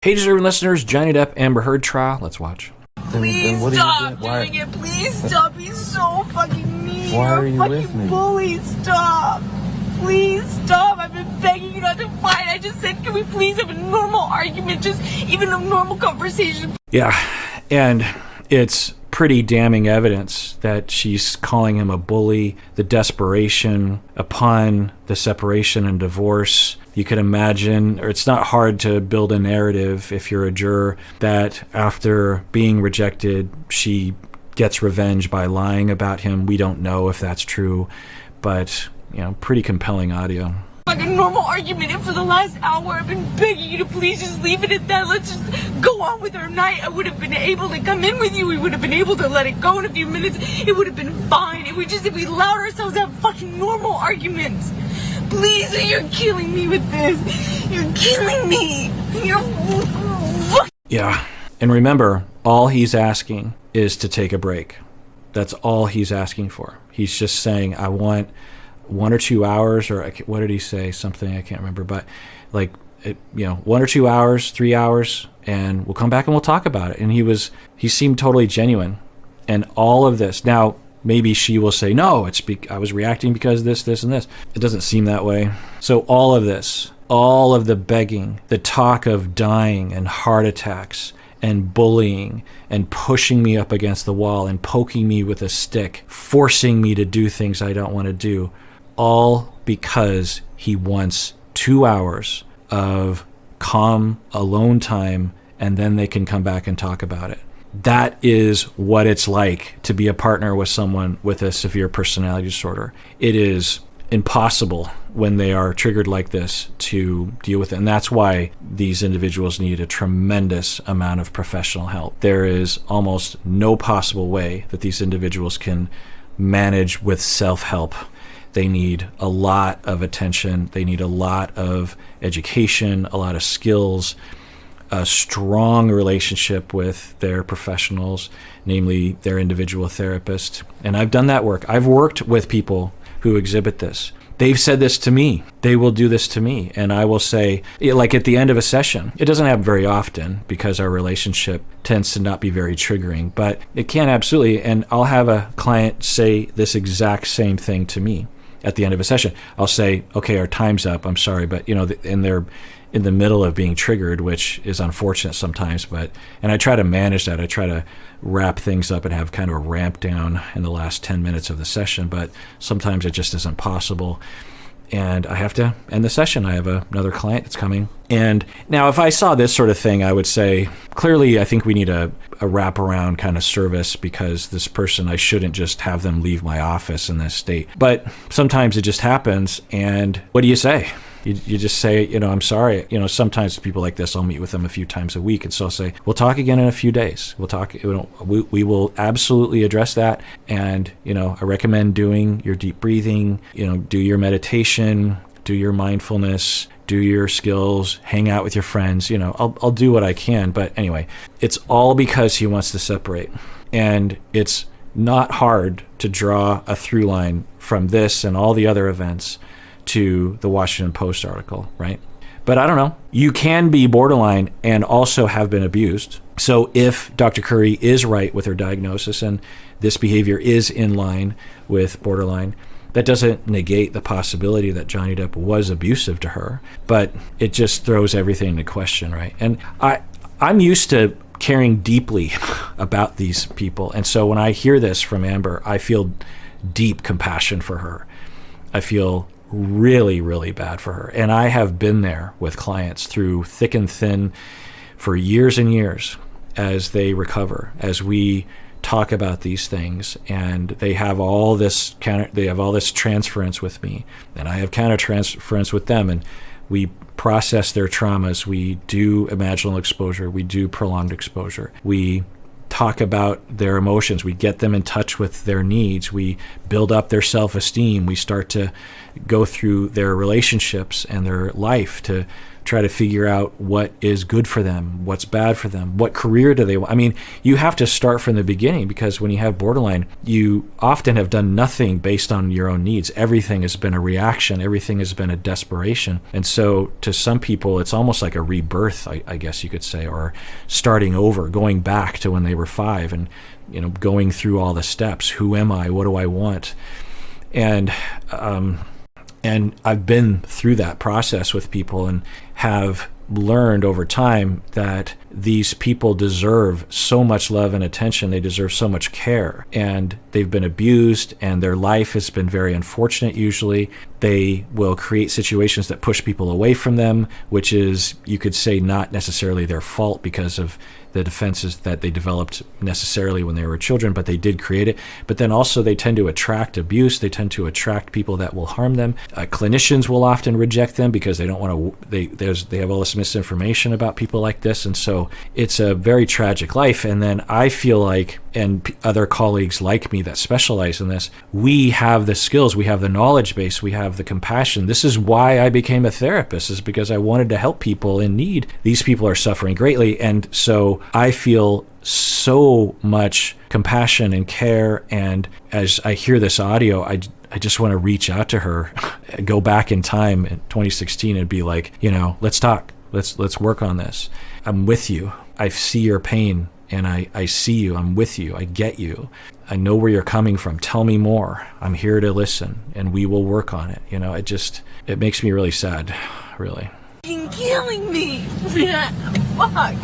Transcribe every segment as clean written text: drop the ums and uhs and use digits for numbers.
Hey, deserving listeners, Johnny Depp Amber Heard trial. Let's watch. Please stop doing it. Please stop. He's so fucking mean. Why are you You're a with fucking me? bully. Stop. Please stop. I've been begging you not to fight. I just said, can we please have a normal argument? Just even a normal conversation. Yeah, and it's pretty damning evidence that she's calling him a bully, the desperation upon the separation and divorce. You could imagine, or it's not hard to build a narrative if you're a juror, that after being rejected, she gets revenge by lying about him. We don't know if that's true, but, pretty compelling audio. Like a normal argument, and for the last hour I've been begging you to please just leave it at that. Let's just go on with our night. I would have been able to come in with you. We would have been able to let it go in a few minutes. It would have been fine if we allowed ourselves to have fucking normal arguments. Please, you're killing me with this. You're killing me. Yeah, and remember, all he's asking is to take a break. That's all he's asking for. He's just saying, I want 1 or 2 hours, or what did he say? Something I can't remember, but 1 or 2 hours, 3 hours, and we'll come back and we'll talk about it. And he seemed totally genuine. And all of this, now maybe she will say, no, I was reacting because this, and this. It doesn't seem that way. So all of this, all of the begging, the talk of dying and heart attacks and bullying and pushing me up against the wall and poking me with a stick, forcing me to do things I don't want to do, all because he wants 2 hours of calm, alone time, and then they can come back and talk about it. That is what it's like to be a partner with someone with a severe personality disorder. It is impossible when they are triggered like this to deal with it. And that's why these individuals need a tremendous amount of professional help. There is almost no possible way that these individuals can manage with self-help. They need a lot of attention. They need a lot of education, a lot of skills, a strong relationship with their professionals, namely their individual therapist. And I've done that work. I've worked with people who exhibit this. They've said this to me. They will do this to me. And I will say, like at the end of a session, it doesn't happen very often because our relationship tends to not be very triggering, but it can absolutely. And I'll have a client say this exact same thing to me at the end of a session. I'll say, okay, our time's up. I'm sorry, but and they're in the middle of being triggered, which is unfortunate sometimes, and I try to manage that. I try to wrap things up and have kind of a ramp down in the last 10 minutes of the session, but sometimes it just isn't possible. And I have to end the session. I have another client that's coming. And now if I saw this sort of thing, I would say, clearly, I think we need a wraparound kind of service because this person, I shouldn't just have them leave my office in this state. But sometimes it just happens. And what do you say? You just say, I'm sorry. Sometimes people like this, I'll meet with them a few times a week. And so I'll say, we'll talk again in a few days. We'll talk, we will absolutely address that. And, I recommend doing your deep breathing, do your meditation, do your mindfulness, do your skills, hang out with your friends. I'll do what I can. But anyway, it's all because he wants to separate. And it's not hard to draw a through line from this and all the other events to the Washington Post article, right? But I don't know. You can be borderline and also have been abused. So if Dr. Curry is right with her diagnosis and this behavior is in line with borderline, that doesn't negate the possibility that Johnny Depp was abusive to her, but it just throws everything into question, right? And I'm used to caring deeply about these people. And so when I hear this from Amber, I feel deep compassion for her. I feel really, really bad for her. And I have been there with clients through thick and thin for years and years as they recover, as we talk about these things, and they have all this transference with me, and I have counter transference with them, and we process their traumas. We do imaginal exposure. We do prolonged exposure. We talk about their emotions. We get them in touch with their needs. We build up their self-esteem. We start to go through their relationships and their life to try to figure out what is good for them, what's bad for them, what career do they want. I mean, you have to start from the beginning, because when you have borderline, you often have done nothing based on your own needs. Everything has been a reaction. Everything has been a desperation. And so to some people, it's almost like a rebirth, I guess you could say, or starting over, going back to when they were 5 and, going through all the steps. Who am I? What do I want? And I've been through that process with people and have learned over time that these people deserve so much love and attention. They deserve so much care, and they've been abused, and their life has been very unfortunate. Usually they will create situations that push people away from them, which is, you could say, not necessarily their fault because of the defenses that they developed necessarily when they were children, but they did create it. But then also they tend to attract abuse. They tend to attract people that will harm them. Clinicians will often reject them because they don't want to, they have all this misinformation about people like this. And so it's a very tragic life. And then I feel like, and other colleagues like me that specialize in this, we have the skills, we have the knowledge base, we have the compassion. This is why I became a therapist, is because I wanted to help people in need. These people are suffering greatly. And so I feel so much compassion and care. And as I hear this audio, I just want to reach out to her, go back in time in 2016 and be like, let's talk. Let's work on this. I'm with you. I see your pain, and I see you. I'm with you. I get you. I know where you're coming from. Tell me more. I'm here to listen, and we will work on it. It makes me really sad, really. You're killing me. Fuck.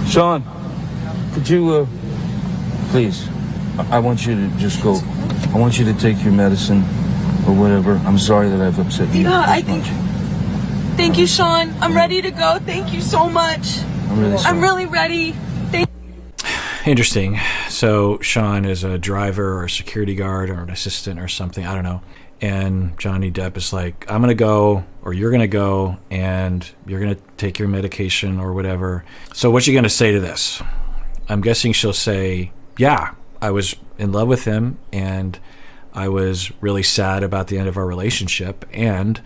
Sean, could you, please, I want you to just go. I want you to take your medicine or whatever. I'm sorry that I've upset you. Yeah, I think. Thank you, Sean. I'm ready to go. Thank you so much. I'm really sorry. I'm really ready. Interesting. So Sean is a driver or a security guard or an assistant or something. I don't know. And Johnny Depp is like, I'm going to go, or you're going to go, and you're going to take your medication or whatever. So what's she going to say to this? I'm guessing she'll say, yeah, I was in love with him, and I was really sad about the end of our relationship, and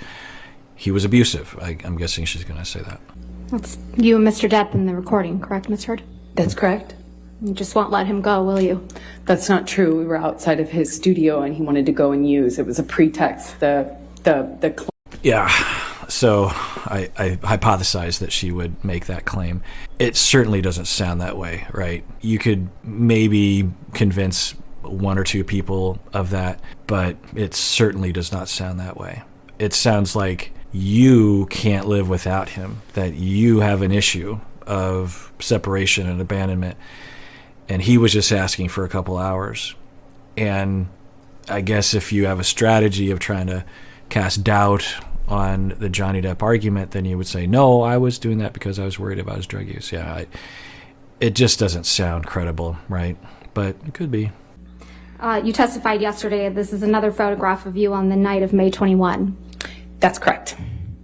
he was abusive. I'm guessing she's going to say that. That's you and Mr. Depp in the recording, correct, Ms. Heard? That's correct. You just won't let him go, will you? That's not true. We were outside of his studio and he wanted to go and use. It was a pretext. Yeah. So I hypothesized that she would make that claim. It certainly doesn't sound that way, right? You could maybe convince one or two people of that, but it certainly does not sound that way. It sounds like you can't live without him, that you have an issue of separation and abandonment, and he was just asking for a couple hours. And I guess if you have a strategy of trying to cast doubt on the Johnny Depp argument, then you would say, no, I was doing that because I was worried about his drug use. Yeah, it just doesn't sound credible, right? But it could be. You testified yesterday. This is another photograph of you on the night of May 21. That's correct.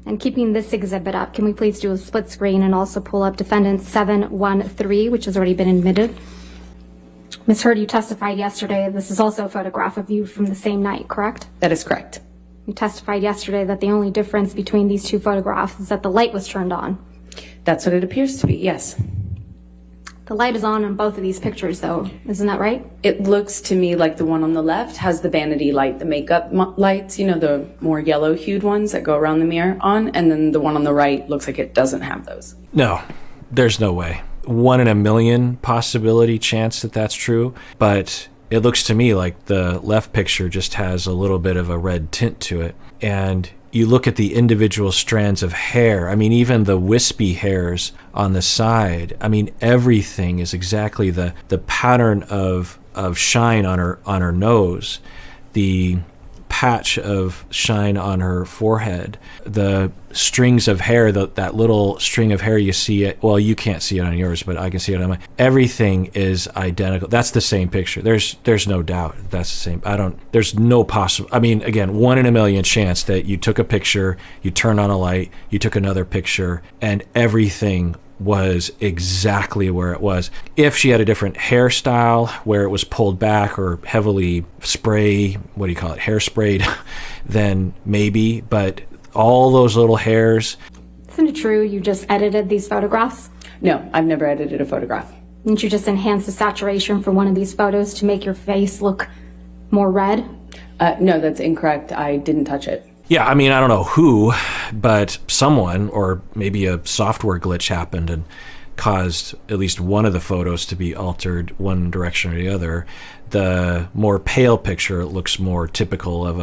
And keeping this exhibit up, can we please do a split screen and also pull up defendant 713, which has already been admitted? Ms. Heard, you testified yesterday. This is also a photograph of you from the same night, correct? That is correct. You testified yesterday that the only difference between these two photographs is that the light was turned on. That's what it appears to be, yes. The light is on both of these pictures, though. Isn't that right? It looks to me like the one on the left has the vanity light, the makeup lights, the more yellow-hued ones that go around the mirror on, and then the one on the right looks like it doesn't have those. No, there's no way. 1 in a million possibility chance that that's true, but it looks to me like the left picture just has a little bit of a red tint to it. And you look at the individual strands of hair, even the wispy hairs on the side, everything is exactly the pattern of shine on her nose, the patch of shine on her forehead, the strings of hair, that little string of hair you see it. Well, you can't see it on yours, but I can see it on mine. Everything is identical. That's the same picture. There's no doubt that's the same. There's no possible. Again, 1 in a million chance that you took a picture, you turned on a light, you took another picture, and everything was exactly where it was. If she had a different hairstyle where it was pulled back or heavily hair sprayed, then maybe, but all those little hairs. Isn't it true you just edited these photographs? No, I've never edited a photograph. Didn't you just enhance the saturation for one of these photos to make your face look more red? No, that's incorrect. I didn't touch it. Yeah, I mean, I don't know who, but someone, or maybe a software glitch happened and caused at least one of the photos to be altered one direction or the other. The more pale picture looks more typical of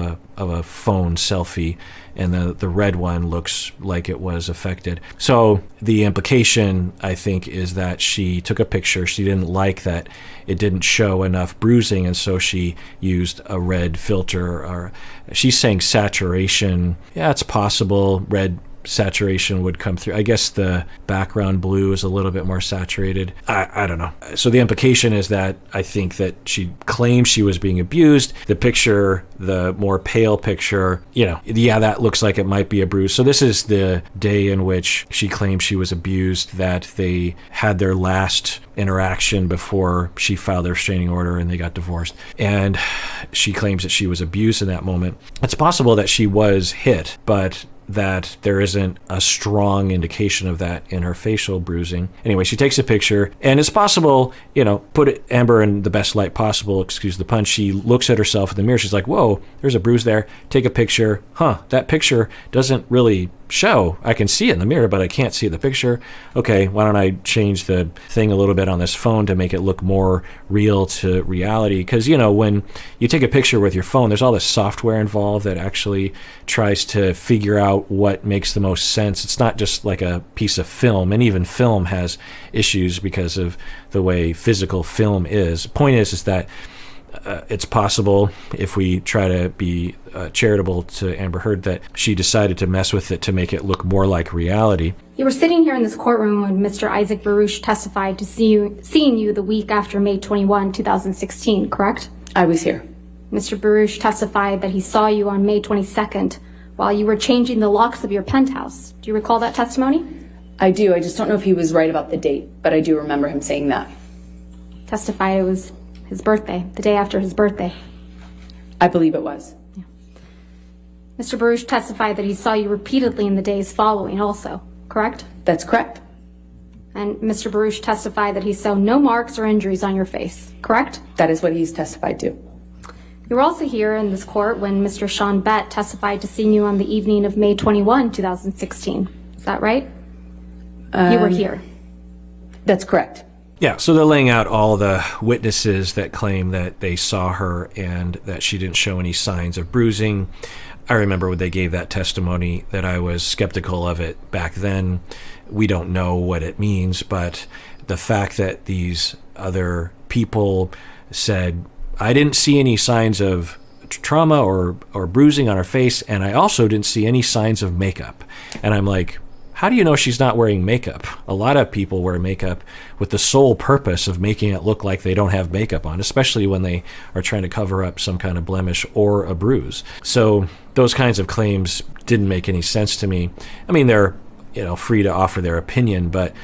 a phone selfie, and the red one looks like it was affected. So the implication, I think, is that she took a picture. She didn't like that it didn't show enough bruising, and so she used a red filter. Or she's saying saturation. Yeah, it's possible. Red saturation would come through. I guess the background blue is a little bit more saturated. I don't know. So the implication is that I think that she claimed she was being abused. The picture, the more pale picture, yeah, that looks like it might be a bruise. So this is the day in which she claimed she was abused, that they had their last interaction before she filed their restraining order and they got divorced. And she claims that she was abused in that moment. It's possible that she was hit, but that there isn't a strong indication of that in her facial bruising. Anyway, she takes a picture, and it's possible, put Amber in the best light possible, excuse the pun. She looks at herself in the mirror. She's like, whoa, there's a bruise there. Take a picture. That picture doesn't really show. I can see it in the mirror, but I can't see the picture. Okay, why don't I change the thing a little bit on this phone to make it look more real to reality? Because, when you take a picture with your phone, there's all this software involved that actually tries to figure out what makes the most sense. It's not just like a piece of film, and even film has issues because of the way physical film is. The point is that it's possible, if we try to be charitable to Amber Heard, that she decided to mess with it to make it look more like reality. You were sitting here in this courtroom when Mr. Isaac Baruch testified to seeing you the week after May 21, 2016, correct? I was here. Mr. Baruch testified that he saw you on May 22nd while you were changing the locks of your penthouse. Do you recall that testimony? I do. I just don't know if he was right about the date, but I do remember him saying that. Testified it was his birthday, the day after his birthday. I believe it was. Yeah. Mr. Baruch testified that he saw you repeatedly in the days following also, correct? That's correct. And Mr. Baruch testified that he saw no marks or injuries on your face, correct? That is what he's testified to. You were also here in this court when Mr. Sean Bett testified to seeing you on the evening of May 21, 2016. Is that right? You were here. That's correct. Yeah, so they're laying out all the witnesses that claim that they saw her and that she didn't show any signs of bruising. I remember when they gave that testimony that I was skeptical of it back then. We don't know what it means, but the fact that these other people said, I didn't see any signs of trauma or bruising on her face, and I also didn't see any signs of makeup. And I'm like, how do you know she's not wearing makeup? A lot of people wear makeup with the sole purpose of making it look like they don't have makeup on, especially when they are trying to cover up some kind of blemish or a bruise. So those kinds of claims didn't make any sense to me. I mean, they're free to offer their opinion, but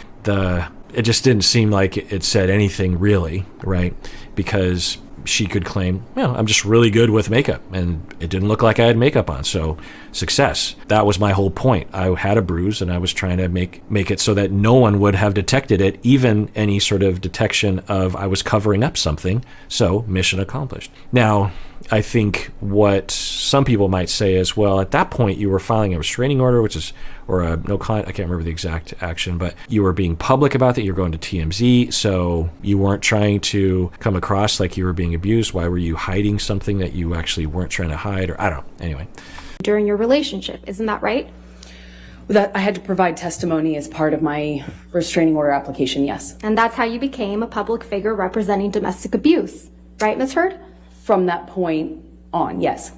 it just didn't seem like it said anything really, right? Because she could claim, I'm just really good with makeup, and it didn't look like I had makeup on, so success. That was my whole point. I had a bruise, and I was trying to make it so that no one would have detected it, even any sort of detection of I was covering up something, so mission accomplished. Now, I think what some people might say is, well, at that point you were filing a restraining order, or a no con, I can't remember the exact action, but you were being public about that. You were going to TMZ, so you weren't trying to come across like you were being abused. Why were you hiding something that you actually weren't trying to hide? Or I don't know. Anyway. During your relationship, isn't that right? That I had to provide testimony as part of my restraining order application, yes. And that's how you became a public figure representing domestic abuse, right, Ms. Heard? From that point on, yes.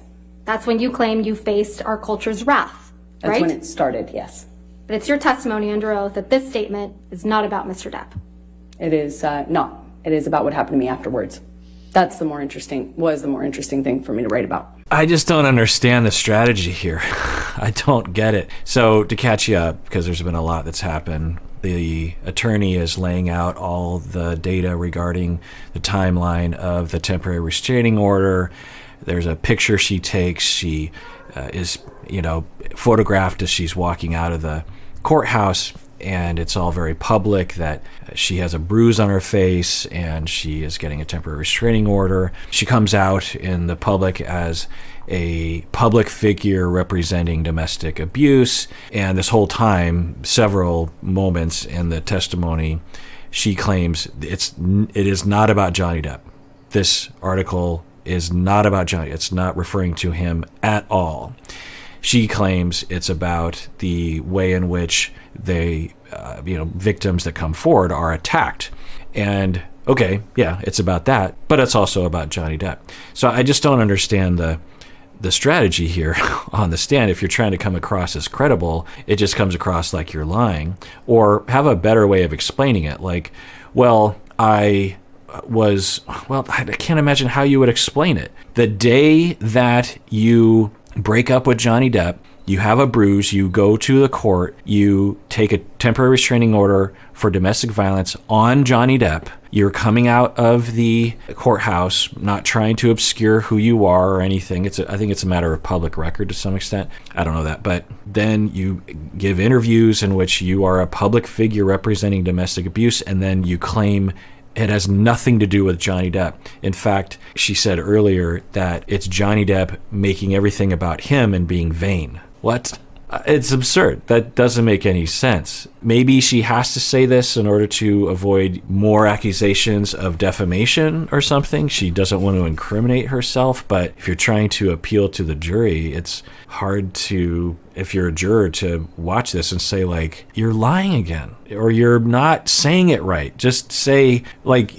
That's when you claimed you faced our culture's wrath, right? That's when it started, yes. But it's your testimony under oath that this statement is not about Mr. Depp. It is not. It is about what happened to me afterwards. That's the more interesting thing for me to write about. I just don't understand the strategy here. I don't get it. So to catch you up, because there's been a lot that's happened, the attorney is laying out all the data regarding the timeline of the temporary restraining order. There's a picture she takes. She is, photographed as she's walking out of the courthouse, and it's all very public that she has a bruise on her face and she is getting a temporary restraining order. She comes out in the public as a public figure representing domestic abuse, and this whole time, several moments in the testimony, she claims it is not about Johnny Depp. This article is not about Johnny. It's not referring to him at all. She claims it's about the way in which they, victims that come forward are attacked. And okay, yeah, it's about that, but it's also about Johnny Depp. So I just don't understand the strategy here on the stand. If you're trying to come across as credible, it just comes across like you're lying. Or have a better way of explaining it. Like, I can't imagine how you would explain it. The day that you break up with Johnny Depp, you have a bruise, you go to the court, you take a temporary restraining order for domestic violence on Johnny Depp. You're coming out of the courthouse, not trying to obscure who you are or anything. I think it's a matter of public record to some extent. I don't know that. But then you give interviews in which you are a public figure representing domestic abuse, and then you claim it has nothing to do with Johnny Depp. In fact, she said earlier that it's Johnny Depp making everything about him and being vain. What? It's absurd. That doesn't make any sense. Maybe she has to say this in order to avoid more accusations of defamation or something. She doesn't want to incriminate herself, but if you're trying to appeal to the jury, it's hard to, if you're a juror, to watch this and say, like, you're lying again, or you're not saying it right. Just say, like,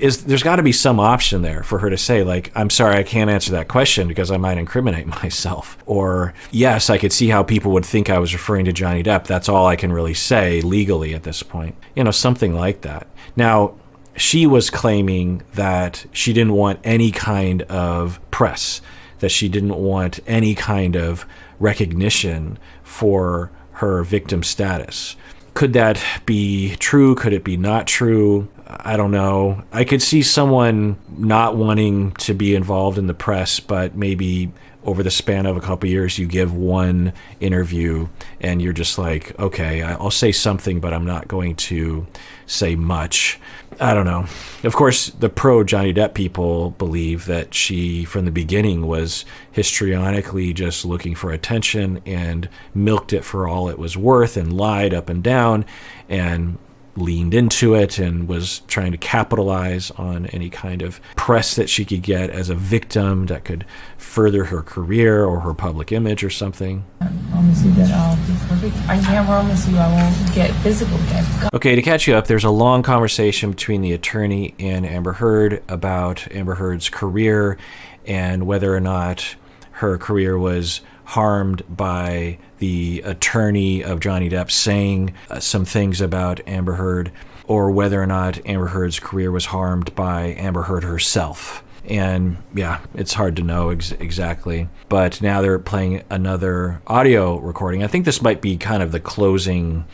there's got to be some option there for her to say, like, I'm sorry, I can't answer that question because I might incriminate myself. Or, yes, I could see how people would think I was referring to Johnny Depp. That's all I can really say legally at this point. Something like that. Now, she was claiming that she didn't want any kind of press, that she didn't want any kind of recognition for her victim status. Could that be true? Could it be not true? I don't know. I could see someone not wanting to be involved in the press, but maybe over the span of a couple of years, you give one interview and you're just like, okay, I'll say something, but I'm not going to say much. I don't know. Of course, the pro Johnny Depp people believe that she, from the beginning, was histrionically just looking for attention and milked it for all it was worth and lied up and down and leaned into it and was trying to capitalize on any kind of press that she could get as a victim that could further her career or her public image or something. I promise you that I'll be perfect. I can't promise you I won't get physical again. Okay, to catch you up, there's a long conversation between the attorney and Amber Heard about Amber Heard's career and whether or not her career was harmed by the attorney of Johnny Depp saying some things about Amber Heard, or whether or not Amber Heard's career was harmed by Amber Heard herself. And yeah, it's hard to know exactly. But now they're playing another audio recording. I think this might be kind of the closing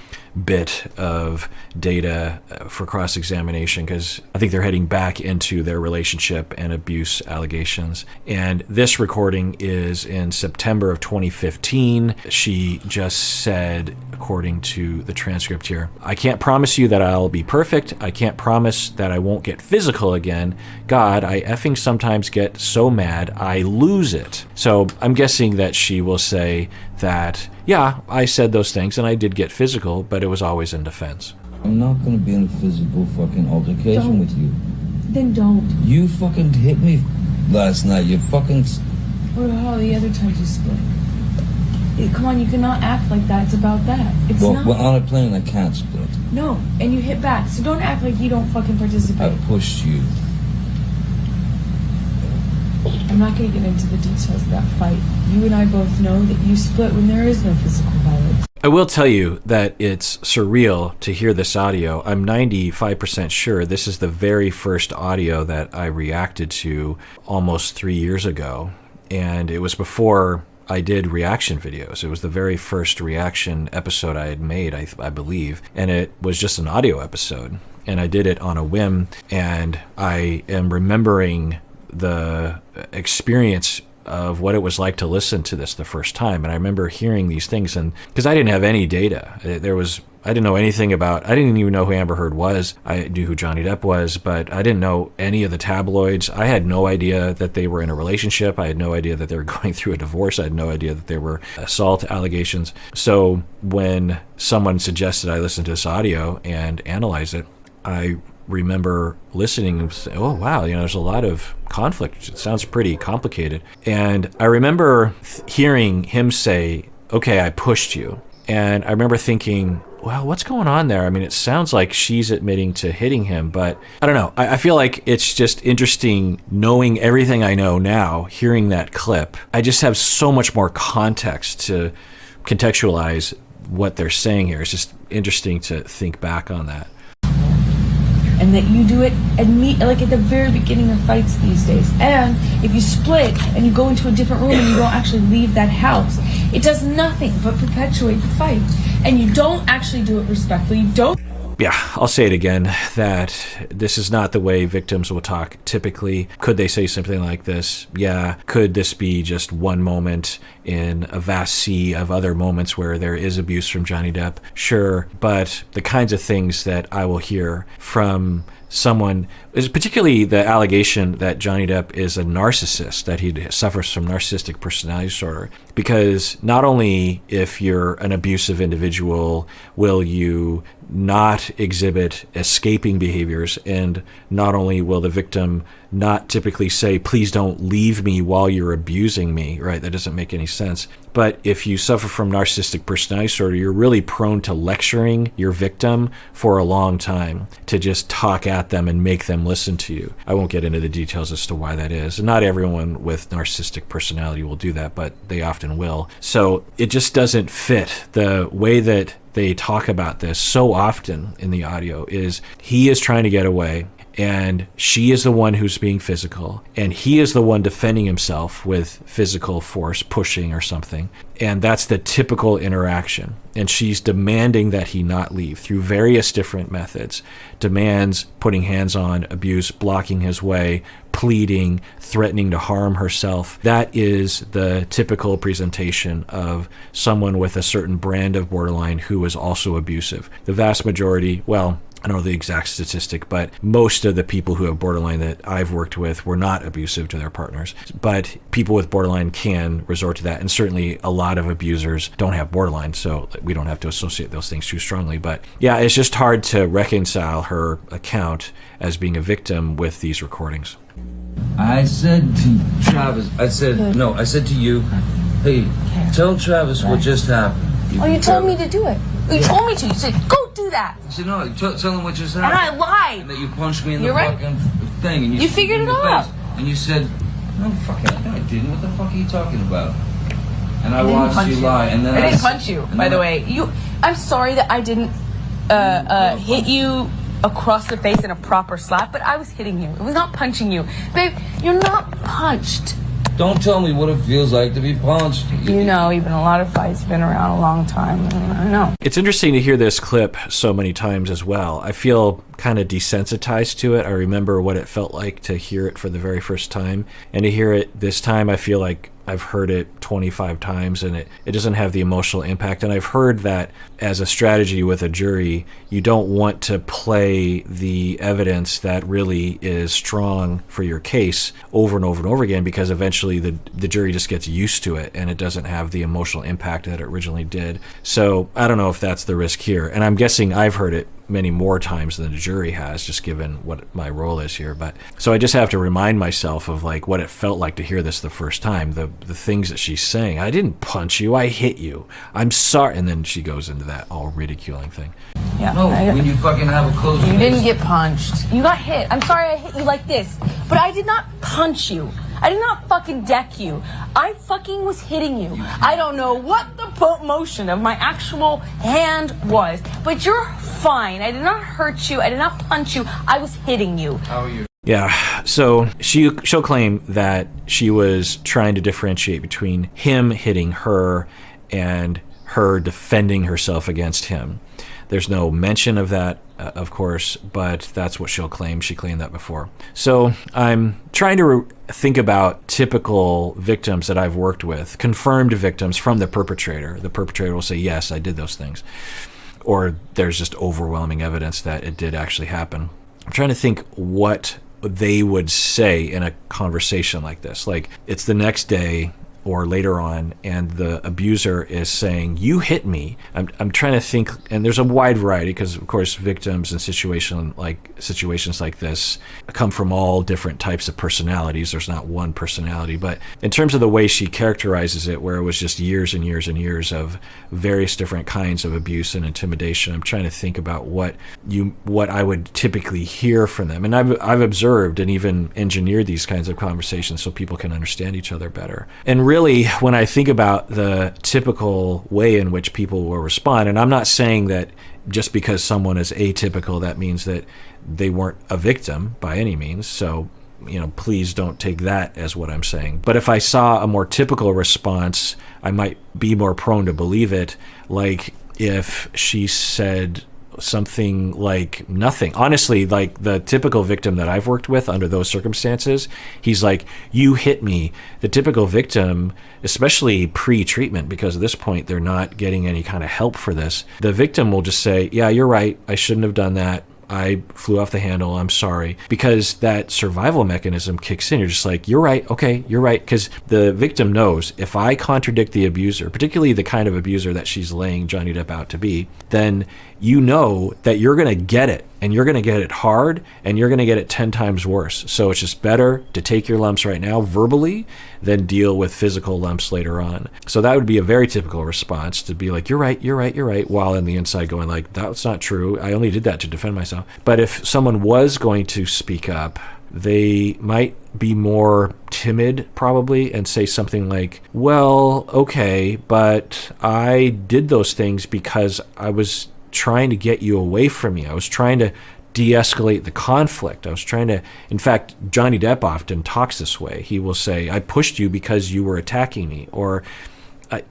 bit of data for cross-examination, because I think they're heading back into their relationship and abuse allegations. And this recording is in September of 2015. She just said, according to the transcript here, I can't promise you that I'll be perfect. I can't promise that I won't get physical again. God, I effing sometimes get so mad I lose it. So I'm guessing that she will say that, yeah, I said those things and I did get physical, but it was always in defense. I'm not gonna be in a physical fucking altercation with you. Then don't. You fucking hit me last night. You fucking... What about all the other times you split? Come on, you cannot act like that. It's about that. It's not. Well, on a plane I can't split. No, and you hit back. So don't act like you don't fucking participate. I pushed you. I'm not going to get into the details of that fight. You and I both know that you split when there is no physical violence. I will tell you that it's surreal to hear this audio. I'm 95% sure this is the very first audio that I reacted to almost 3 years ago. And it was before I did reaction videos. It was the very first reaction episode I had made, I believe. And it was just an audio episode. And I did it on a whim. And I am remembering the experience of what it was like to listen to this the first time. And I remember hearing these things, and because I didn't have any data, I didn't know anything about, I didn't even know who Amber Heard was. I knew who Johnny Depp was, but I didn't know any of the tabloids. I had no idea that they were in a relationship. I had no idea that they were going through a divorce. I had no idea that there were assault allegations. So when someone suggested I listen to this audio and analyze it, I remember listening and saying, oh, wow, there's a lot of conflict. It sounds pretty complicated. And I remember hearing him say, okay, I pushed you. And I remember thinking, well, what's going on there? I mean, it sounds like she's admitting to hitting him, but I don't know. I feel like it's just interesting knowing everything I know now, hearing that clip. I just have so much more context to contextualize what they're saying here. It's just interesting to think back on that. And that you do it like at the very beginning of fights these days. And if you split and you go into a different room and you don't actually leave that house, it does nothing but perpetuate the fight. And you don't actually do it respectfully. You don't. Yeah, I'll say it again, that this is not the way victims will talk typically. Could they say something like this? Yeah. Could this be just one moment in a vast sea of other moments where there is abuse from Johnny Depp? Sure. But the kinds of things that I will hear from someone, is particularly the allegation that Johnny Depp is a narcissist, that he suffers from narcissistic personality disorder. Because not only if you're an abusive individual will you not exhibit escaping behaviors, and not only will the victim not typically say, please don't leave me while you're abusing me, right? That doesn't make any sense. But if you suffer from narcissistic personality disorder, you're really prone to lecturing your victim for a long time, to just talk at them and make them listen to you. I won't get into the details as to why that is. And not everyone with narcissistic personality will do that, but they often will. So it just doesn't fit. The way that they talk about this so often in the audio is he is trying to get away, and she is the one who's being physical, and he is the one defending himself with physical force, pushing or something. And that's the typical interaction. And she's demanding that he not leave through various different methods. Demands putting hands on, abuse, blocking his way, pleading, threatening to harm herself. That is the typical presentation of someone with a certain brand of borderline who is also abusive. The vast majority, well, I don't know the exact statistic, but most of the people who have borderline that I've worked with were not abusive to their partners. But people with borderline can resort to that. And certainly a lot of abusers don't have borderline, so we don't have to associate those things too strongly. But yeah, it's just hard to reconcile her account as being a victim with these recordings. I said to Travis, I said to you, hey, tell Travis what just happened. Oh, you told me to do it. You told me to. You said, go do that. I said, no, tell him what just happened. And I lied. And that you punched me in the You're right. fucking thing. And You figured it out. And you said, no, I didn't. What the fuck are you talking about? And I watched you lie. And then I didn't punch you, by the way. I'm sorry that I didn't hit you across the face in a proper slap, but I was hitting you. It was not punching you. Babe, you're not punched. Don't tell me what it feels like to be punched. You know, you've been in a lot of fights. You've been around a long time. I know. It's interesting to hear this clip so many times as well. I feel kind of desensitized to it. I remember what it felt like to hear it for the very first time. And to hear it this time, I feel like I've heard it 25 times and it doesn't have the emotional impact. And I've heard that as a strategy with a jury, you don't want to play the evidence that really is strong for your case over and over and over again, because eventually the jury just gets used to it and it doesn't have the emotional impact that it originally did. So I don't know if that's the risk here. And I'm guessing I've heard it many more times than the jury has, just given what my role is here. But so I just have to remind myself of like what it felt like to hear this the first time, the things that she's saying. I didn't punch you, I hit you, I'm sorry. And then she goes into that all ridiculing thing. Yeah. No, when you fucking have a close You didn't get punched. You got hit. I'm sorry I hit you like this, but I did not punch you. I did not fucking deck you. I fucking was hitting you. I don't know what the motion of my actual hand was, but you're fine. I did not hurt you. I did not punch you. I was hitting you. How are you? Yeah, so she'll claim that she was trying to differentiate between him hitting her and her defending herself against him. There's no mention of that, of course, but that's what she'll claim. She claimed that before. So I'm trying to think about typical victims that I've worked with, confirmed victims from the perpetrator. The perpetrator will say, yes, I did those things. Or there's just overwhelming evidence that it did actually happen. I'm trying to think what they would say in a conversation like this. Like, it's the next day or later on, and the abuser is saying, you hit me. I'm trying to think, and there's a wide variety, because of course victims in situations like this come from all different types of personalities. There's not one personality, but in terms of the way she characterizes it, where it was just years and years and years of various different kinds of abuse and intimidation, I'm trying to think about what I would typically hear from them. And I've observed and even engineered these kinds of conversations so people can understand each other better. And really, when I think about the typical way in which people will respond, and I'm not saying that just because someone is atypical, that means that they weren't a victim by any means. So, please don't take that as what I'm saying. But if I saw a more typical response, I might be more prone to believe it. Like if she said something like nothing. Honestly, like the typical victim that I've worked with under those circumstances, he's like, you hit me. The typical victim, especially pre-treatment, because at this point they're not getting any kind of help for this, the victim will just say, yeah, you're right, I shouldn't have done that. I flew off the handle, I'm sorry. Because that survival mechanism kicks in. You're just like, you're right, okay, you're right. Because the victim knows, if I contradict the abuser, particularly the kind of abuser that she's laying Johnny Depp out to be, then you know that you're going to get it, and you're going to get it hard, and you're going to get it 10 times worse. So it's just better to take your lumps right now verbally than deal with physical lumps later on. So that would be a very typical response, to be like, you're right, you're right, you're right, while in the inside going like, that's not true. I only did that to defend myself. But if someone was going to speak up, they might be more timid probably and say something like, well, okay, but I did those things because I was trying to get you away from me. I was trying to de-escalate the conflict. I was trying to, in fact, Johnny Depp often talks this way. He will say, I pushed you because you were attacking me, or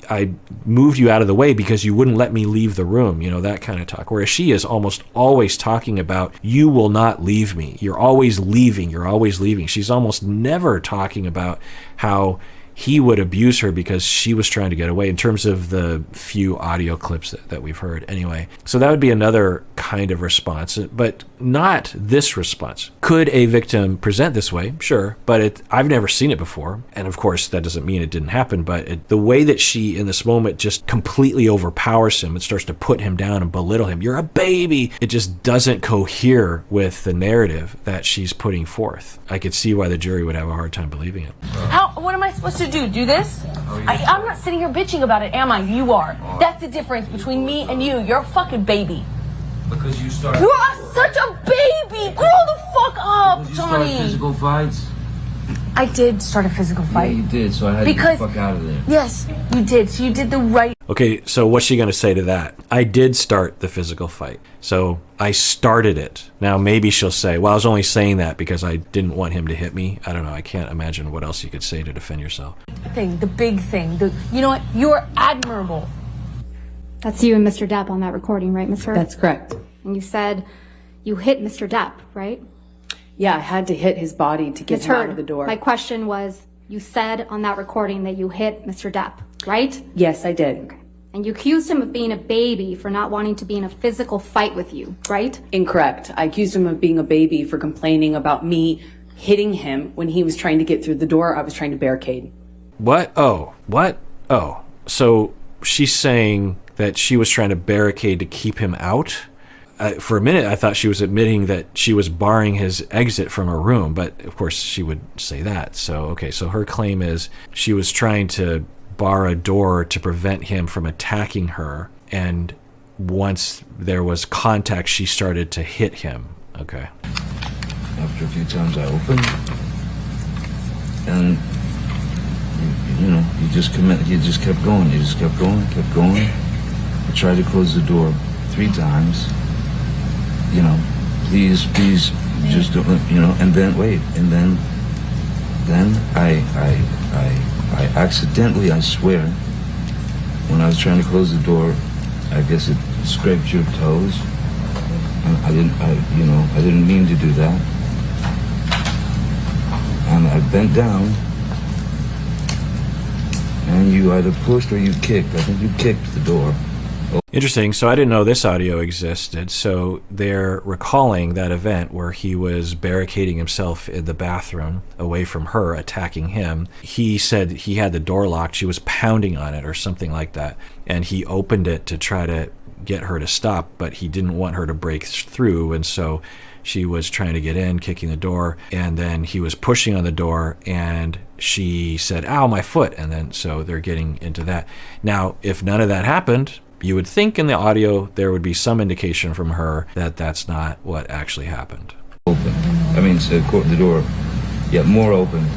I moved you out of the way because you wouldn't let me leave the room, that kind of talk. Whereas she is almost always talking about, you will not leave me. You're always leaving. You're always leaving. She's almost never talking about how he would abuse her because she was trying to get away, in terms of the few audio clips that we've heard. Anyway, so that would be another kind of response, but not this response. Could a victim present this way? Sure, but I've never seen it before. And of course, that doesn't mean it didn't happen, but the way that she, in this moment, just completely overpowers him and starts to put him down and belittle him. You're a baby. It just doesn't cohere with the narrative that she's putting forth. I could see why the jury would have a hard time believing it. What am I supposed to do? Do this? I'm not sitting here bitching about it, am I? You are. That's the difference between me and you. You're a fucking baby. Because you started. You are such a baby. Grow the fuck up, You Johnny. started physical fights. I did start a physical fight. Yeah, you did. So I had to get the fuck out of there. Yes, you did. So you did the right. Okay, so what's she going to say to that? I did start the physical fight. So I started it. Now maybe she'll say, well, I was only saying that because I didn't want him to hit me. I don't know. I can't imagine what else you could say to defend yourself. The big thing. You know what? You're admirable. That's you and Mr. Depp on that recording, right, Ms. Hurd? That's correct. And you said you hit Mr. Depp, right? Yeah, I had to hit his body to get Ms. him out Hurd, of the door. my question was, you said on that recording that you hit Mr. Depp, right? Yes, I did. And you accused him of being a baby for not wanting to be in a physical fight with you, right? Incorrect. I accused him of being a baby for complaining about me hitting him when he was trying to get through the door. I was trying to barricade. What? Oh, what? Oh, so she's saying that she was trying to barricade to keep him out? For a minute, I thought she was admitting that she was barring his exit from her room, but of course she would say that. So, okay, so her claim is she was trying to bar a door to prevent him from attacking her, and once there was contact, she started to hit him. Okay. After a few times I opened, and he just kept going. He just kept going. I tried to close the door 3 times. Please, just don't, and then wait, and then I accidentally, I swear, when I was trying to close the door, I guess scraped your toes. And I didn't mean to do that. And I bent down, and you either pushed or you kicked. I think you kicked the door. Interesting. So I didn't know this audio existed. So they're recalling that event where he was barricading himself in the bathroom away from her, attacking him. He said he had the door locked. She was pounding on it or something like that. And he opened it to try to get her to stop, but he didn't want her to break through. And so she was trying to get in, kicking the door. And then he was pushing on the door and she said, "Ow, my foot." And then so they're getting into that. Now, if none of that happened, you would think in the audio there would be some indication from her that that's not what actually happened. Open. I mean, so the door, more open,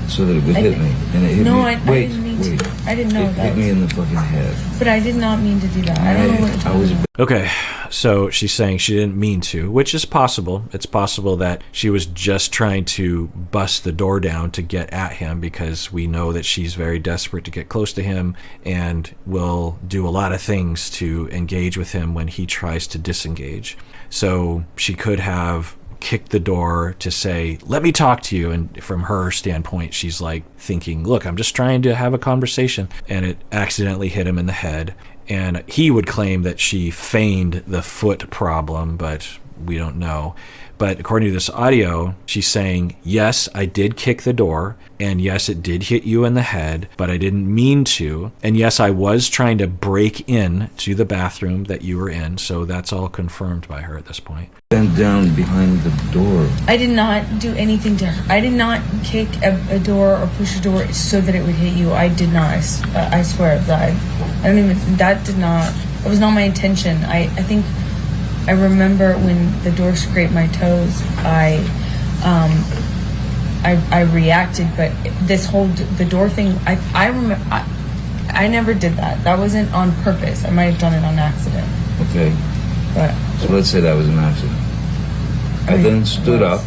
so that it would hit me. And it hit No, me. I didn't mean to. I didn't know It that. hit me in the fucking head. But I did not mean to do that. I don't know what you're I talking was about. Okay, so she's saying she didn't mean to, which is possible. It's possible that she was just trying to bust the door down to get at him, because we know that she's very desperate to get close to him and will do a lot of things to engage with him when he tries to disengage. So she could have kicked the door to say, "Let me talk to you." And from her standpoint, she's like thinking, "Look, I'm just trying to have a conversation." And it accidentally hit him in the head. And he would claim that she feigned the foot problem, but we don't know. But according to this audio, she's saying, "Yes, I did kick the door, and yes, it did hit you in the head, but I didn't mean to. And yes, I was trying to break in to the bathroom that you were in." So that's all confirmed by her at this point. bent down behind the door. I did not do anything to her. I did not kick a door or push a door so that it would hit you. I did not. I swear that I don't even. That did not. It was not my intention. I think I remember when the door scraped my toes. I reacted, but this whole the door thing. I remember. I never did that. That wasn't on purpose. I might have done it on accident. Okay. But so let's say that was an accident. I then stood up.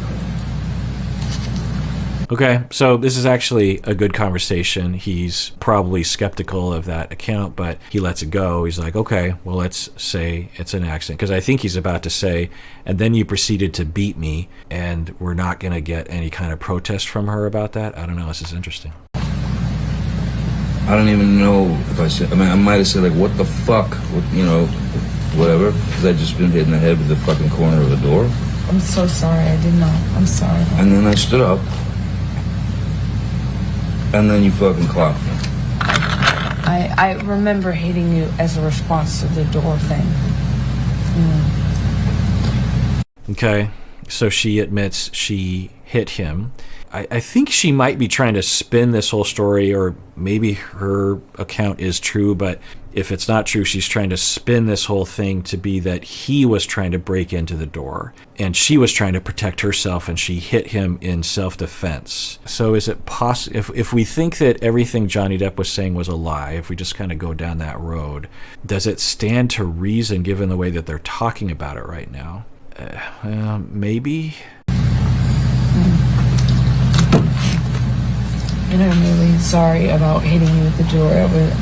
Okay, so this is actually a good conversation. He's probably skeptical of that account, but he lets it go. He's like, okay, well, let's say it's an accident. Because I think he's about to say, and then you proceeded to beat me, and we're not going to get any kind of protest from her about that. I don't know. This is interesting. I don't even know if I said, I mean, I might have said, like, what the fuck, you know, whatever, because I'd just been hit in the head with the fucking corner of the door. I'm so sorry. I did not. I'm sorry. And then I stood up, and then you fucking clocked me. I remember hitting you as a response to the door thing. Okay, so she admits she hit him. I think she might be trying to spin this whole story, or maybe her account is true, but if it's not true, she's trying to spin this whole thing to be that he was trying to break into the door and she was trying to protect herself and she hit him in self-defense. So is it possible, if we think that everything Johnny Depp was saying was a lie, if we just kind of go down that road, does it stand to reason given the way that they're talking about it right now? Maybe. And I'm really sorry about hitting you with the door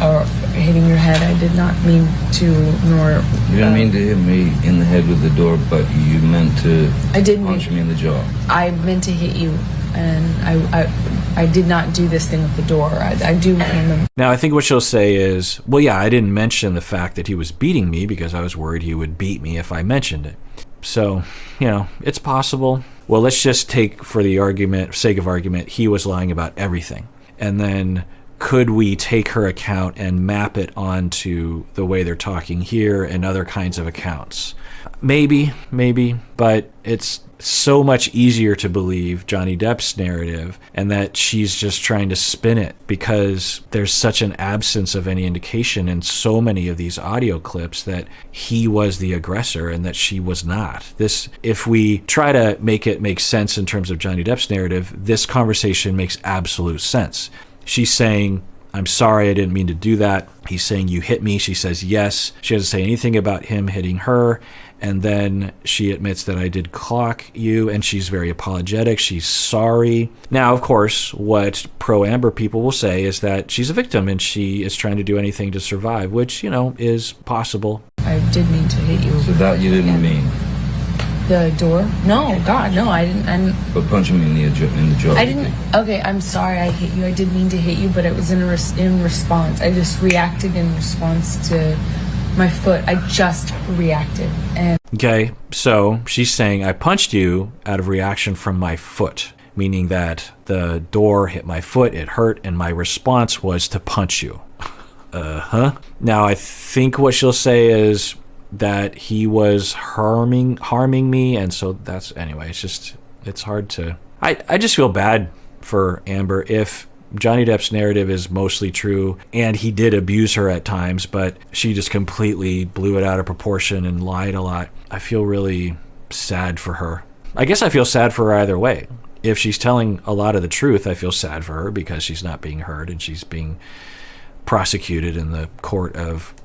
or hitting your head. I did not mean to, nor... You didn't mean to hit me in the head with the door, but you meant to punch me in the jaw. I meant to hit you, and I did not do this thing with the door. I do remember. Now, I think what she'll say is, well, yeah, I didn't mention the fact that he was beating me because I was worried he would beat me if I mentioned it. So, you know, it's possible. Well, let's just take, for the sake of argument, he was lying about everything. And then could we take her account and map it onto the way they're talking here and other kinds of accounts? Maybe, but it's so much easier to believe Johnny Depp's narrative and that she's just trying to spin it because there's such an absence of any indication in so many of these audio clips that he was the aggressor and that she was not. This, if we try to make it make sense in terms of Johnny Depp's narrative, this conversation makes absolute sense. She's saying, I'm sorry, I didn't mean to do that. He's saying, you hit me. She says yes. She doesn't say anything about him hitting her. And then she admits that I did clock you, and she's very apologetic. She's sorry. Now, of course, what pro-Amber people will say is that she's a victim and she is trying to do anything to survive, which, you know, is possible. I did mean to hit you. So that you didn't mean. The door? No, God, no, I didn't. But punching me in the jaw. I didn't. Okay, I'm sorry I hit you. I did mean to hit you, but it was in response. I just reacted in response to my foot. I just reacted. And Okay, so she's saying I punched you out of reaction from my foot, meaning that the door hit my foot, it hurt, and my response was to punch you. Now, I think what she'll say is that he was harming me, and so that's, anyway, it's hard to, I just feel bad for Amber if Johnny Depp's narrative is mostly true and he did abuse her at times, but she just completely blew it out of proportion and lied a lot. I feel really sad for her. I guess I feel sad for her either way. If she's telling a lot of the truth, I feel sad for her because she's not being heard and she's being prosecuted in the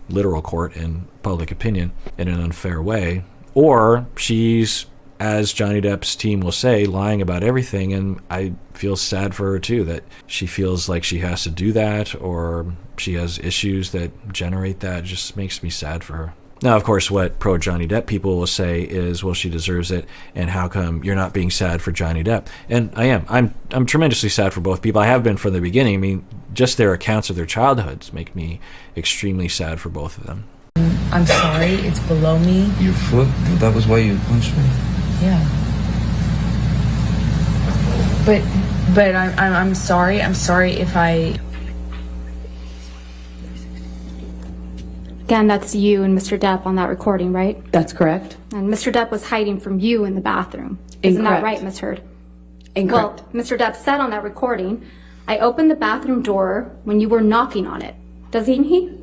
literal court in public opinion in an unfair way. Or she's, as Johnny Depp's team will say, lying about everything, and I feel sad for her too, that she feels like she has to do that, or she has issues that generate that. It just makes me sad for her. Now, of course, what pro Johnny Depp people will say is, well, she deserves it, and how come you're not being sad for Johnny Depp? And I am. I'm tremendously sad for both people. I have been from the beginning. I mean, just their accounts of their childhoods make me extremely sad for both of them. I'm sorry, it's below me. Your foot? That was why you punched me? Yeah. But I'm sorry. I'm sorry if I. Again, that's you and Mr. Depp on that recording, right? That's correct. And Mr. Depp was hiding from you in the bathroom. Isn't that Incorrect. right, Ms. Heard? Incorrect. Well, Mr. Depp said on that recording, I opened the bathroom door when you were knocking on it. Doesn't he?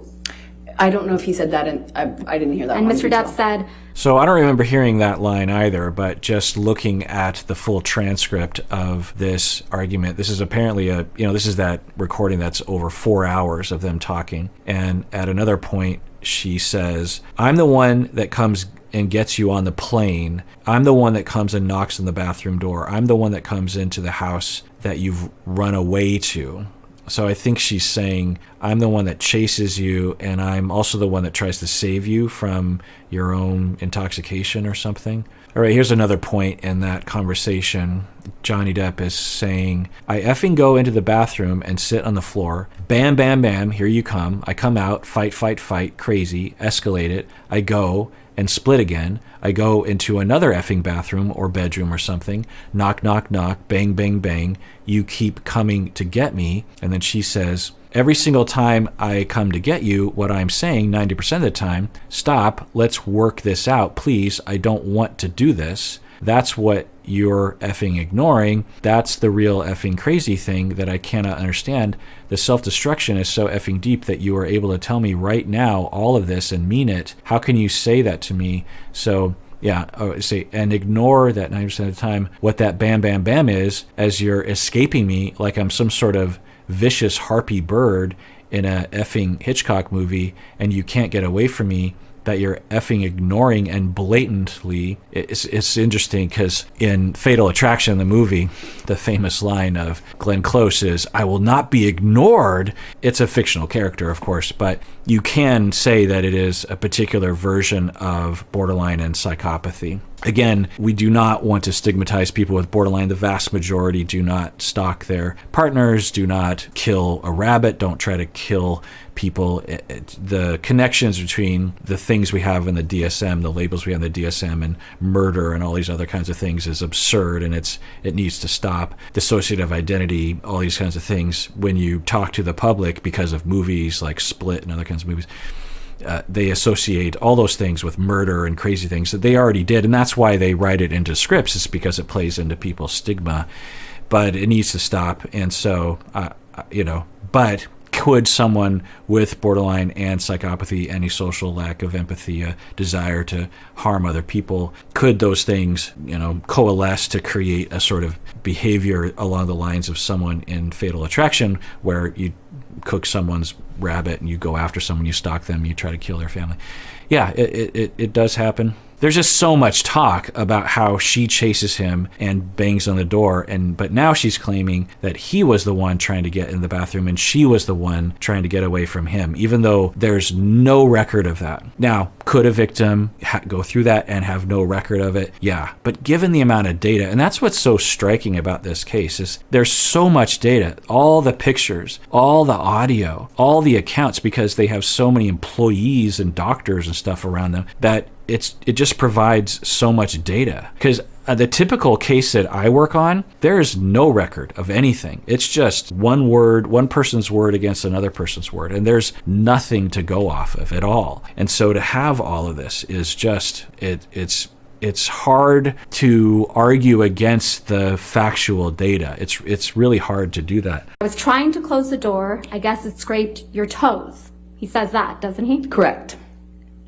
I don't know if he said that, and I didn't hear that. And one Mr. detail. Depp said, So I don't remember hearing that line either, but just looking at the full transcript of this argument, this is apparently this is that recording that's over 4 hours of them talking. And at another point, she says, I'm the one that comes and gets you on the plane. I'm the one that comes and knocks on the bathroom door. I'm the one that comes into the house that you've run away to. So I think she's saying, I'm the one that chases you, and I'm also the one that tries to save you from your own intoxication or something. All right, here's another point in that conversation. Johnny Depp is saying, I effing go into the bathroom and sit on the floor. Bam, bam, bam, here you come. I come out, fight, fight, fight, crazy, escalate it. I go and split again. I go into another effing bathroom or bedroom or something. Knock, knock, knock, bang, bang, bang. You keep coming to get me. And then she says, every single time I come to get you, what I'm saying 90% of the time, stop, let's work this out, please. I don't want to do this. That's what you're effing ignoring. That's the real effing crazy thing that I cannot understand. The self-destruction is so effing deep that you are able to tell me right now all of this and mean it. How can you say that to me? So yeah, and ignore that 90% of the time what that bam, bam, bam is, as you're escaping me like I'm some sort of vicious harpy bird in a effing Hitchcock movie, and you can't get away from me, that you're effing ignoring and blatantly. It's interesting because in Fatal Attraction, the movie, the famous line of Glenn Close is, I will not be ignored. It's a fictional character, of course, but you can say that it is a particular version of borderline and psychopathy. Again, we do not want to stigmatize people with borderline. The vast majority do not stalk their partners, do not kill a rabbit, don't try to kill people. The connections between the things we have in the DSM, the labels we have in the DSM, and murder and all these other kinds of things is absurd, and it needs to stop. Dissociative identity, all these kinds of things, when you talk to the public because of movies like Split and other kinds of movies, they associate all those things with murder and crazy things that they already did, and that's why they write it into scripts. It's because it plays into people's stigma, but it needs to stop. And so, but could someone with borderline and psychopathy, any social lack of empathy, a desire to harm other people, could those things, coalesce to create a sort of behavior along the lines of someone in Fatal Attraction, where you cook someone's rabbit and you go after someone, you stalk them, you try to kill their family? Yeah, it does happen. there's just so much talk about how she chases him and bangs on the door, but now she's claiming that he was the one trying to get in the bathroom and she was the one trying to get away from him, even though there's no record of that. Now, could a victim go through that and have no record of it? Yeah, but given the amount of data, and that's what's so striking about this case, is there's so much data, all the pictures, all the audio, all the accounts, because they have so many employees and doctors and stuff around them, that it just provides so much data. Because the typical case that I work on, there's no record of anything. It's just one person's word against another person's word, and there's nothing to go off of at all. And so to have all of this is just, it's hard to argue against the factual data. It's really hard to do that. I was trying to close the door. I guess it scraped your toes. He says that, doesn't he? Correct.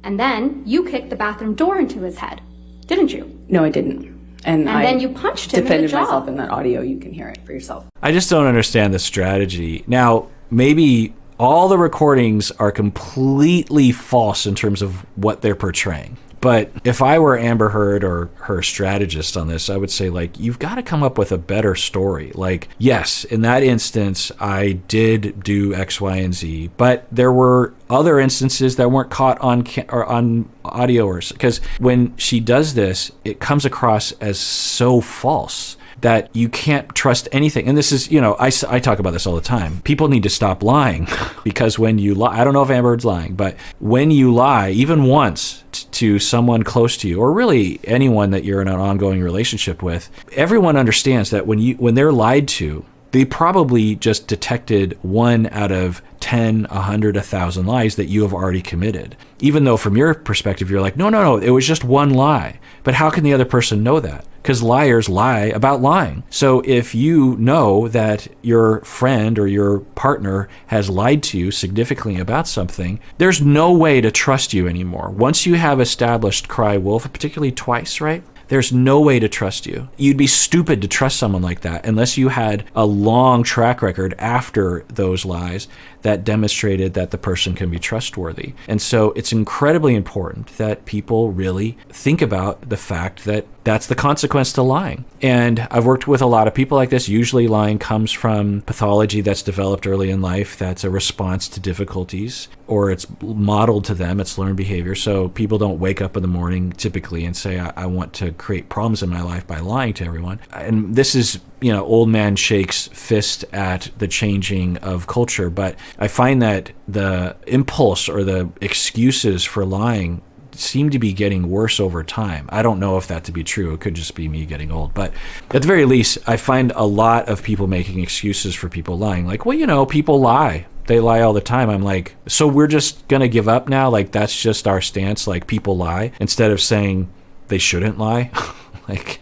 And then you kicked the bathroom door into his head, didn't you? No, I didn't. And then you punched him in the defended jaw. myself in that audio. You can hear it for yourself. I just don't understand the strategy. Now, maybe all the recordings are completely false in terms of what they're portraying. But if I were Amber Heard or her strategist on this, I would say, like, you've got to come up with a better story. Like, yes, in that instance, I did do X, Y, and Z, but there were other instances that weren't caught on audio, or because when she does this, it comes across as so false that you can't trust anything. And this is, I talk about this all the time. People need to stop lying because when you lie, I don't know if Amber Heard's lying, but when you lie, even once to someone close to you, or really anyone that you're in an ongoing relationship with, everyone understands that when they're lied to, they probably just detected 1 out of 10, 100, 1,000 lies that you have already committed. Even though from your perspective, you're like, no, it was just one lie. But how can the other person know that? Because liars lie about lying. So if you know that your friend or your partner has lied to you significantly about something, there's no way to trust you anymore. Once you have established cry wolf, particularly twice, right? There's no way to trust you. You'd be stupid to trust someone like that unless you had a long track record after those lies that demonstrated that the person can be trustworthy. And so it's incredibly important that people really think about the fact that that's the consequence to lying. And I've worked with a lot of people like this. Usually lying comes from pathology that's developed early in life that's a response to difficulties, or it's modeled to them, it's learned behavior. So people don't wake up in the morning typically and say, I want to create problems in my life by lying to everyone. And this is, old man shakes fist at the changing of culture. But I find that the impulse or the excuses for lying seem to be getting worse over time. I don't know if that to be true. It could just be me getting old. But at the very least, I find a lot of people making excuses for people lying. Like, well, people lie. They lie all the time. I'm like, so we're just going to give up now? Like, that's just our stance? Like, people lie? Instead of saying they shouldn't lie? Like,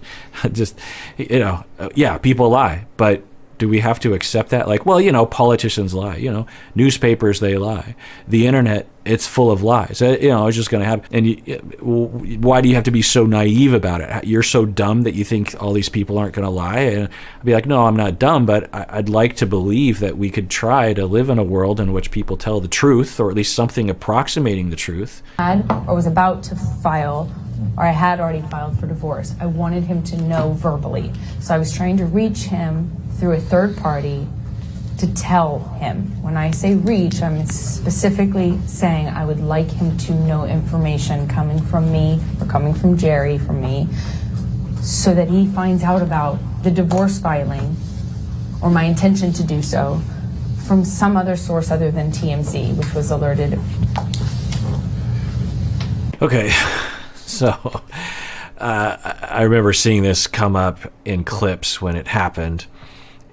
just, yeah, people lie. But do we have to accept that? Like, well, politicians lie, newspapers, they lie. The internet, it's full of lies. It's just going to happen. And why do you have to be so naive about it? You're so dumb that you think all these people aren't going to lie? And I'd be like, no, I'm not dumb, but I'd like to believe that we could try to live in a world in which people tell the truth, or at least something approximating the truth. Or was about to file, or I had already filed for divorce. I wanted him to know verbally. So I was trying to reach him through a third party to tell him. When I say reach, I'm specifically saying I would like him to know information coming from me or coming from Jerry, from me, so that he finds out about the divorce filing or my intention to do so from some other source other than TMZ, which was alerted. Okay, so I remember seeing this come up in clips when it happened,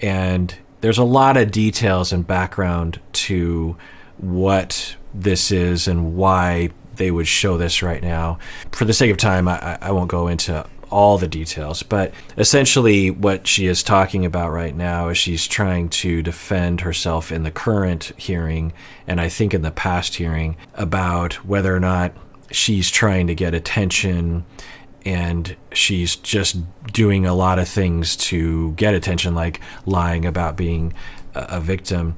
and there's a lot of details and background to what this is and why they would show this right now. For the sake of time, I won't go into all the details, but essentially what she is talking about right now is she's trying to defend herself in the current hearing, and I think in the past hearing, about whether or not she's trying to get attention, and she's just doing a lot of things to get attention, like lying about being a victim.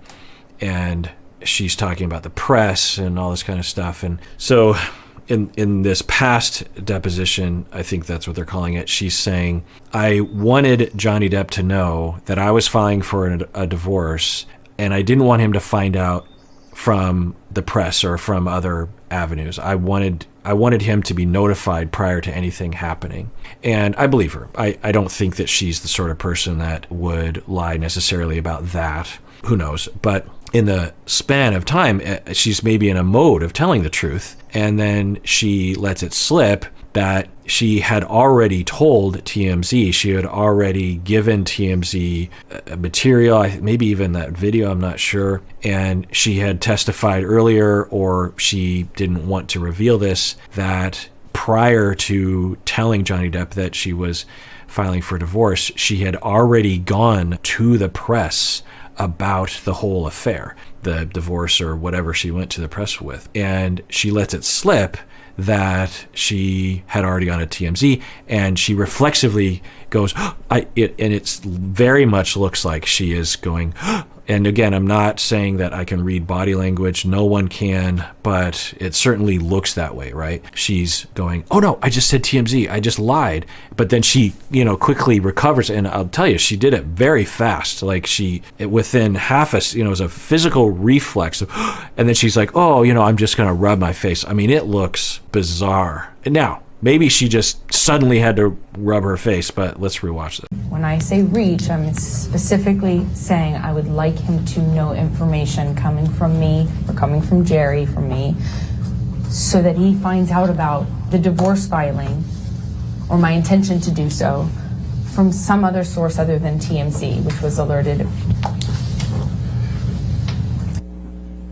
And she's talking about the press and all this kind of stuff. And so in this past deposition, I think that's what they're calling it, she's saying, I wanted Johnny Depp to know that I was filing for a divorce, and I didn't want him to find out from the press or from other avenues. I wanted him to be notified prior to anything happening. And I believe her. I don't think that she's the sort of person that would lie necessarily about that. Who knows? But in the span of time, she's maybe in a mode of telling the truth, and then she lets it slip that she had already told TMZ, she had already given TMZ material, maybe even that video, I'm not sure, and she had testified earlier, or she didn't want to reveal this, that prior to telling Johnny Depp that she was filing for divorce, she had already gone to the press about the whole affair, the divorce or whatever she went to the press with. And she lets it slip that she had already gone to TMZ, and she reflexively goes, and it's very much looks like she is going, and again, I'm not saying that I can read body language, no one can, but it certainly looks that way, right? She's going, oh no, I just said TMZ, I just lied. But then she, quickly recovers, and I'll tell you, she did it very fast. Like within half a, it was a physical reflex, and then she's like, oh, I'm just gonna rub my face. I mean, it looks bizarre. And now, maybe she just suddenly had to rub her face, but let's rewatch this. When I say reach, I'm specifically saying I would like him to know information coming from me or coming from Jerry, from me, so that he finds out about the divorce filing or my intention to do so from some other source other than TMZ, which was alerted.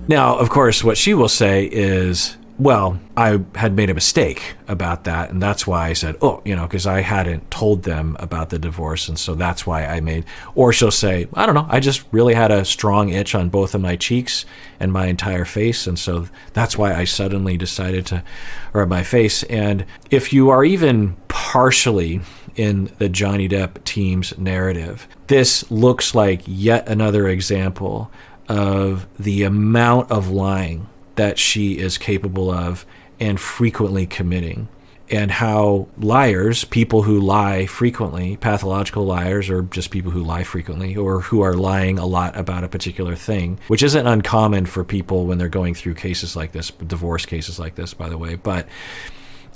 Now, of course, what she will say is, well, I had made a mistake about that, and that's why I said, because I hadn't told them about the divorce, and so that's why I made, or she'll say, I don't know, I just really had a strong itch on both of my cheeks and my entire face, and so that's why I suddenly decided to rub my face. And if you are even partially in the Johnny Depp team's narrative, this looks like yet another example of the amount of lying that she is capable of and frequently committing, and how liars, people who lie frequently, pathological liars, or just people who lie frequently, or who are lying a lot about a particular thing, which isn't uncommon for people when they're going through cases like this, divorce cases like this, by the way. But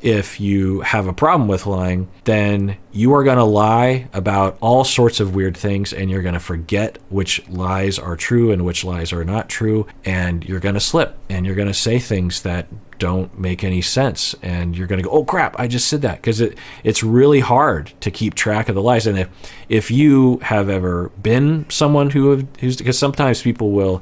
if you have a problem with lying, then you are going to lie about all sorts of weird things, and you're going to forget which lies are true and which lies are not true, and you're going to slip, and you're going to say things that don't make any sense, and you're going to go, oh crap, I just said that, because it's really hard to keep track of the lies. And if you have ever been someone who's, because sometimes people will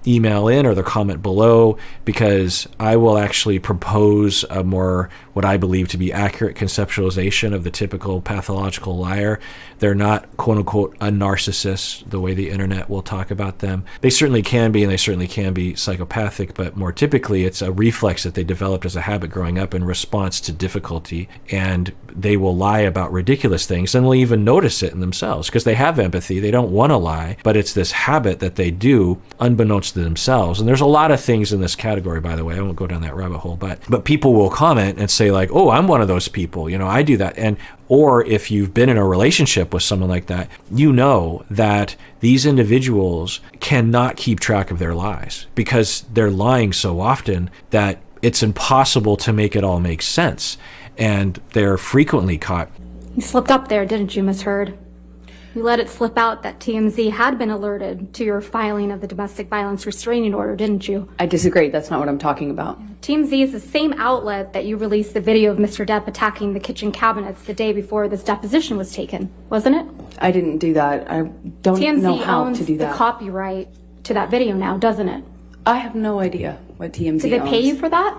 email in or the comment below, because I will actually propose a more, what I believe to be accurate conceptualization of the typical pathological liar. They're not, quote unquote, a narcissist, the way the internet will talk about them. They certainly can be, and they certainly can be psychopathic, but more typically it's a reflex that they developed as a habit growing up in response to difficulty, and they will lie about ridiculous things, and they'll even notice it in themselves because they have empathy. They don't want to lie, but it's this habit that they do unbeknownst to themselves. And there's a lot of things in this category, by the way. I won't go down that rabbit hole, but people will comment and say like, oh, I'm one of those people, I do that. And or if you've been in a relationship with someone like that, you know that these individuals cannot keep track of their lies because they're lying so often that it's impossible to make it all make sense. And they're frequently caught. You slipped up there, didn't you, Ms. Heard? You let it slip out that TMZ had been alerted to your filing of the domestic violence restraining order, didn't you? I disagree. That's not what I'm talking about. TMZ is the same outlet that you released the video of Mr. Depp attacking the kitchen cabinets the day before this deposition was taken, wasn't it? I didn't do that. I don't know how to do TMZ that. owns the copyright to that video now, doesn't it? I have no idea what TMZ owns. Did they pay you for that?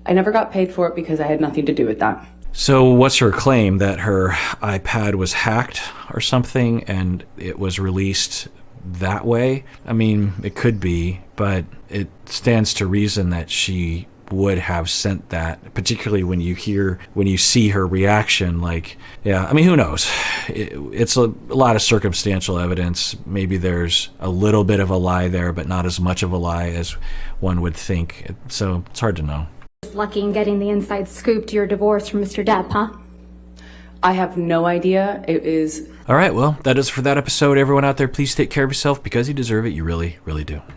I never got paid for it because I had nothing to do with that. So what's her claim? That her iPad was hacked or something and it was released that way? I mean, it could be, but it stands to reason that she would have sent that, particularly when you see her reaction. Like, yeah, I mean, who knows? It's a lot of circumstantial evidence. Maybe there's a little bit of a lie there, but not as much of a lie as one would think. So it's hard to know. just lucky in getting the inside scoop to your divorce from Mr. Depp, huh? I have no idea. It is All right, well, that is for that episode. Everyone out there, please take care of yourself because you deserve it. You really, really do.